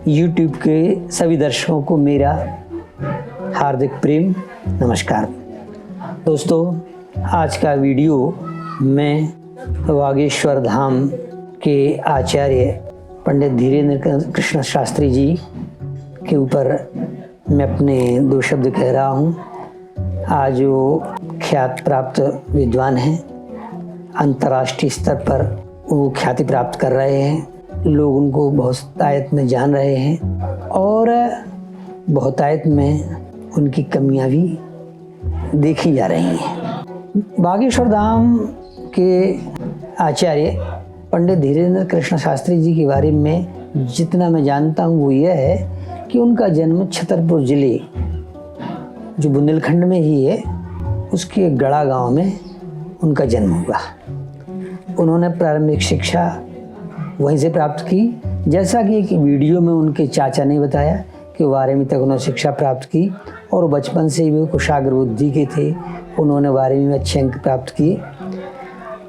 YouTube के सभी दर्शकों को मेरा हार्दिक प्रेम नमस्कार। दोस्तों, आज का वीडियो मैं वागेश्वर धाम के आचार्य पंडित धीरेन्द्र कृष्ण शास्त्री जी के ऊपर मैं अपने दो शब्द कह रहा हूँ। आज वो ख्याति प्राप्त विद्वान हैं, अंतर्राष्ट्रीय स्तर पर वो ख्याति प्राप्त कर रहे हैं, लोग उनको बहुतायत में जान रहे हैं और बहुतायत में उनकी कमियां भी देखी जा रही हैं। बागेश्वर धाम के आचार्य पंडित धीरेन्द्र कृष्ण शास्त्री जी के बारे में जितना मैं जानता हूँ वो यह है कि उनका जन्म छतरपुर जिले जो बुंदेलखंड में ही है उसके गड़ा गांव में उनका जन्म हुआ। उन्होंने प्रारंभिक शिक्षा वहीं से प्राप्त की, जैसा कि एक वीडियो में उनके चाचा ने बताया कि 12वीं तक उन्होंने शिक्षा प्राप्त की और बचपन से ही वे कुशाग्र बुद्धि के थे। उन्होंने 12वीं में अच्छे अंक प्राप्त किए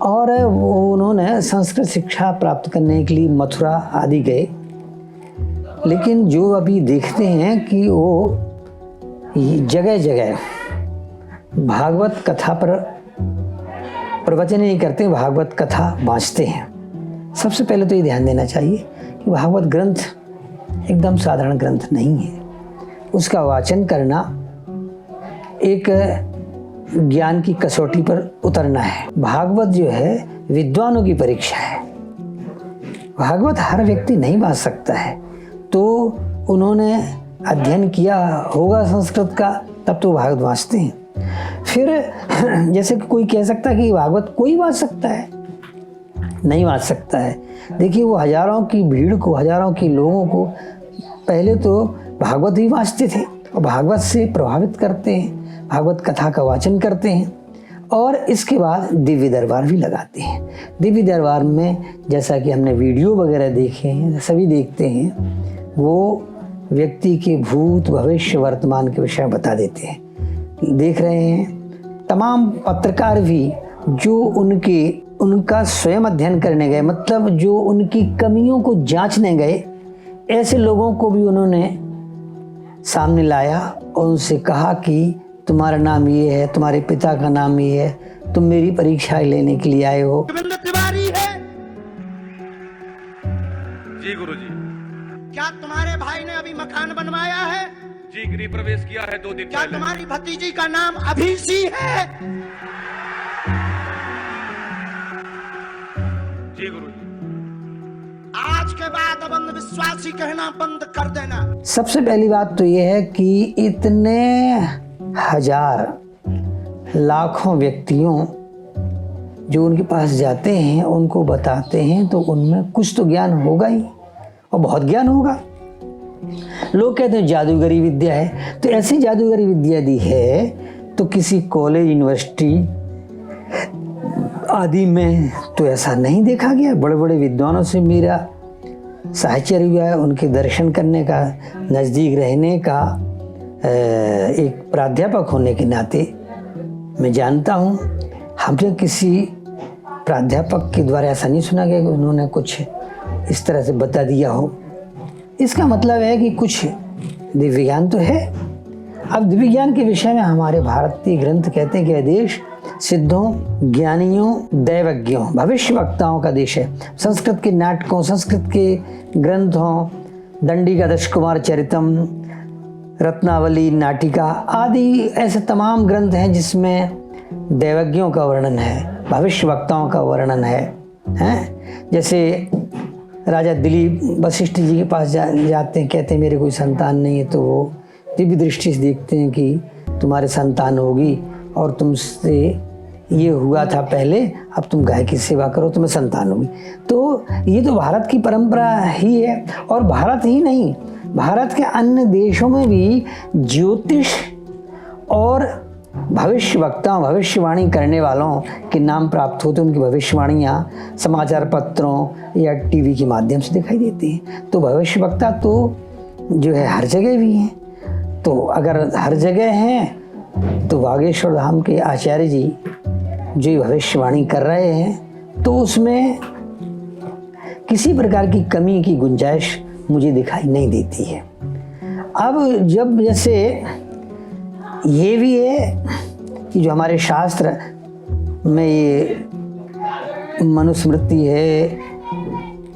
और उन्होंने संस्कृत शिक्षा प्राप्त करने के लिए मथुरा आदि गए। लेकिन जो अभी देखते हैं कि वो जगह जगह भागवत कथा पर प्रवचन नहीं करते, भागवत कथा बाँचते हैं। सबसे पहले तो ये ध्यान देना चाहिए कि भागवत ग्रंथ एकदम साधारण ग्रंथ नहीं है। उसका वाचन करना एक ज्ञान की कसौटी पर उतरना है। भागवत जो है विद्वानों की परीक्षा है। भागवत हर व्यक्ति नहीं बाँच सकता है, तो उन्होंने अध्ययन किया होगा संस्कृत का, तब तो भागवत बाँचते हैं। फिर जैसे कि कोई कह सकता है कि भागवत कोई बाँच सकता है, नहीं बाँच सकता है। देखिए, वो हजारों की भीड़ को, हजारों के लोगों को पहले तो भागवत ही बाँचते थे और भागवत से प्रभावित करते हैं, भागवत कथा का वाचन करते हैं और इसके बाद दिव्य दरबार भी लगाते हैं। दिव्य दरबार में जैसा कि हमने वीडियो वगैरह देखे हैं, सभी देखते हैं, वो व्यक्ति के भूत भविष्य वर्तमान के विषय बता देते हैं। देख रहे हैं तमाम पत्रकार भी जो उनका स्वयं अध्ययन करने गए, मतलब जो उनकी कमियों को जांचने गए, ऐसे लोगों को भी उन्होंने सामने लाया और उनसे कहा कि तुम्हारा नाम ये है, तुम्हारे पिता का नाम ये है, तुम मेरी परीक्षा लेने के लिए आए हो। तिवारी है जी गुरुजी। क्या तुम्हारे भाई ने अभी मकान बनवाया है? जी, गृह प्रवेश किया है 2 दिन क्या पहले। तुम्हारी भतीजी का नाम अभिषी है? जी गुरुजी। आज के बाद अब अंधविश्वासी कहना बंद कर देना। सबसे पहली बात तो ये है कि इतने हजार लाखों व्यक्तियों जो उनके पास जाते हैं, उनको बताते हैं, तो उनमें कुछ तो ज्ञान होगा ही और बहुत ज्ञान होगा। लोग कहते हैं जादूगरी विद्या है, तो ऐसी जादूगरी विद्या दी है तो किसी कॉलेज यूनिवर्सिटी आदि में तो ऐसा नहीं देखा गया। बड़े बड़े विद्वानों से मेरा साहचर्य हुआ है, उनके दर्शन करने का, नज़दीक रहने का, एक प्राध्यापक होने के नाते मैं जानता हूँ। हमने किसी प्राध्यापक के द्वारा ऐसा नहीं सुना गया कि उन्होंने कुछ इस तरह से बता दिया हो। इसका मतलब है कि कुछ दिव्य ज्ञान तो है। अब दिव्य ज्ञान के विषय में हमारे भारतीय ग्रंथ कहते हैं कि देश सिद्धों, ज्ञानियों, दैवज्ञों, भविष्य वक्ताओं का देश है। संस्कृत के नाटकों, संस्कृत के ग्रंथों, दंडी का दश कुमार चरितम, रत्नावली, नाटिका आदि ऐसे तमाम ग्रंथ हैं जिसमें दैवज्ञों का वर्णन है, भविष्य वक्ताओं का वर्णन है। जैसे राजा दिलीप वशिष्ठ जी के पास जाते हैं, कहते हैं मेरे कोई संतान नहीं है, तो वो दिव्य दृष्टि से देखते हैं कि तुम्हारे संतान होगी और तुमसे ये हुआ था पहले, अब तुम गाय की सेवा करो, तुम्हें संतान होगी। तो ये तो भारत की परंपरा ही है। और भारत ही नहीं, भारत के अन्य देशों में भी ज्योतिष और भविष्य वक्ताओं, भविष्यवाणी करने वालों के नाम प्राप्त होते, उनकी भविष्यवाणियाँ समाचार पत्रों या टीवी के माध्यम से दिखाई देती हैं। तो भविष्य वक्ता तो जो है हर जगह भी हैं। तो अगर हर जगह हैं तो बागेश्वर धाम के आचार्य जी जो भविष्यवाणी कर रहे हैं, तो उसमें किसी प्रकार की कमी की गुंजाइश मुझे दिखाई नहीं देती है। अब जब जैसे ये भी है कि जो हमारे शास्त्र में ये मनुस्मृति है,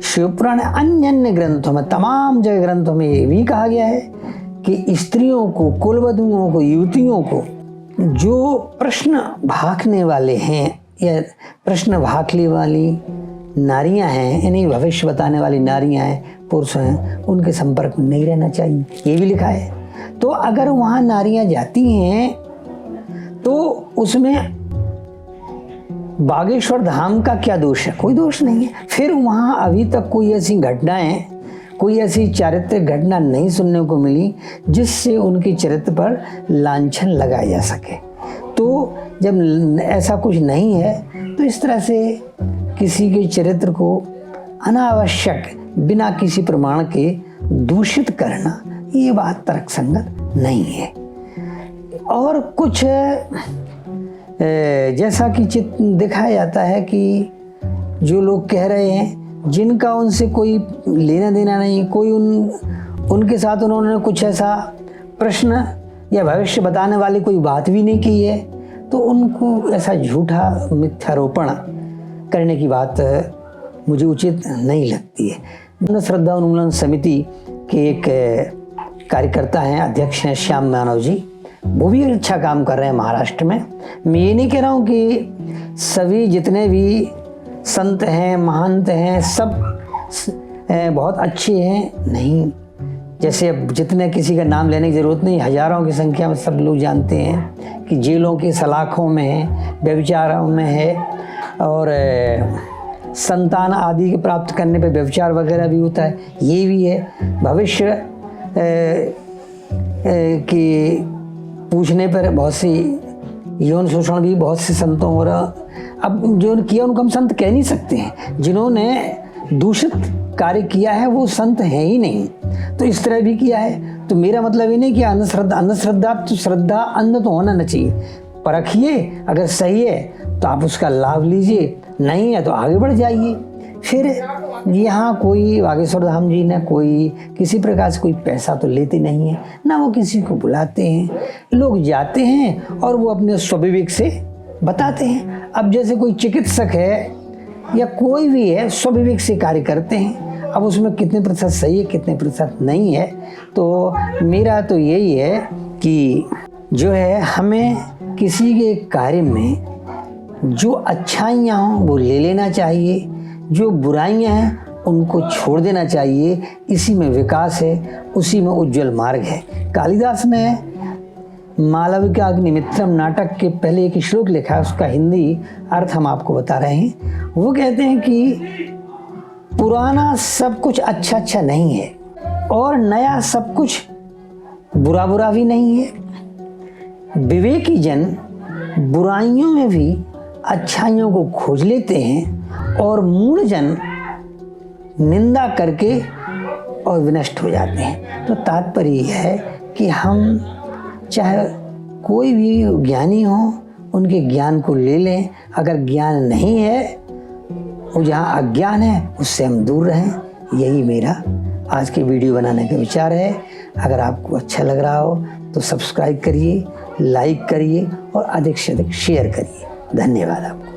शिवपुराण, अन्य अन्य ग्रंथों में, तमाम जगह ग्रंथों में ये भी कहा गया है कि स्त्रियों को, कुलवधुओं को, युवतियों को जो प्रश्न भागने वाले हैं या प्रश्न भागने वाली नारियां हैं, यानी भविष्य बताने वाली नारियां हैं, पुरुष हैं, उनके संपर्क में नहीं रहना चाहिए, ये भी लिखा है। तो अगर वहाँ नारियां जाती हैं तो उसमें बागेश्वर धाम का क्या दोष है? कोई दोष नहीं है। फिर वहाँ अभी तक कोई ऐसी घटनाएं, कोई ऐसी चारित्रिक घटना नहीं सुनने को मिली जिससे उनके चरित्र पर लांछन लगाया जा सके। तो जब ऐसा कुछ नहीं है तो इस तरह से किसी के चरित्र को अनावश्यक बिना किसी प्रमाण के दूषित करना, ये बात तर्कसंगत नहीं है। और कुछ जैसा कि दिखाया जाता है कि जो लोग कह रहे हैं जिनका उनसे कोई लेना देना नहीं, कोई उनके साथ उन्होंने कुछ ऐसा प्रश्न या भविष्य बताने वाली कोई बात भी नहीं की है, तो उनको ऐसा झूठा मिथ्यारोपण करने की बात मुझे उचित नहीं लगती है। श्रद्धा उन्मूलन समिति के एक कार्यकर्ता हैं, अध्यक्ष हैं श्याम मानव जी, वो भी अच्छा काम कर रहे हैं महाराष्ट्र में। मैं ये नहीं कह रहा हूँ कि सभी जितने भी संत हैं, महंत हैं, सब बहुत अच्छे हैं, नहीं। जैसे अब जितने किसी का नाम लेने की ज़रूरत नहीं, हज़ारों की संख्या में सब लोग जानते हैं कि जेलों की सलाखों में है, व्यभिचारों में है, और संतान आदि के प्राप्त करने पे व्यभिचार वगैरह भी होता है, ये भी है। भविष्य के पूछने पर बहुत सी यौन शोषण भी बहुत से संतों, और अब जो किया उनको हम संत कह नहीं सकते हैं। जिन्होंने दूषित कार्य किया है वो संत हैं ही नहीं, तो इस तरह भी किया है। तो मेरा मतलब ये नहीं कि अंधश्रद्धा, तो श्रद्धा अंध तो होना न चाहिए। परखिए, अगर सही है तो आप उसका लाभ लीजिए, नहीं है तो आगे बढ़ जाइए। फिर यहाँ कोई बागेश्वर धाम जी ने कोई किसी प्रकार से कोई पैसा तो लेते नहीं है, ना वो किसी को बुलाते हैं। लोग जाते हैं और वो अपने स्वविवेक से बताते हैं। अब जैसे कोई चिकित्सक है या कोई भी है, स्वविवेक से कार्य करते हैं। अब उसमें कितने प्रतिशत सही है, कितने प्रतिशत नहीं है, तो मेरा तो यही है कि जो है हमें किसी के कार्य में जो अच्छाइयाँ हों वो ले लेना चाहिए, जो बुराइयाँ हैं उनको छोड़ देना चाहिए। इसी में विकास है, उसी में उज्जवल मार्ग है। कालिदास ने मालविकाग्निमित्रम नाटक के पहले एक श्लोक लिखा है, उसका हिंदी अर्थ हम आपको बता रहे हैं। वो कहते हैं कि पुराना सब कुछ अच्छा अच्छा नहीं है और नया सब कुछ बुरा बुरा भी नहीं है। विवेकी जन बुराइयों में भी अच्छाइयों को खोज लेते हैं और मूढ़ जन निंदा करके और विनष्ट हो जाते हैं। तो तात्पर्य यह है कि हम चाहे कोई भी ज्ञानी हो, उनके ज्ञान को ले लें। अगर ज्ञान नहीं है, वो जहाँ अज्ञान है उससे हम दूर रहें। यही मेरा आज के वीडियो बनाने का विचार है। अगर आपको अच्छा लग रहा हो तो सब्सक्राइब करिए, लाइक करिए और अधिक से अधिक शेयर करिए। धन्यवाद आपको।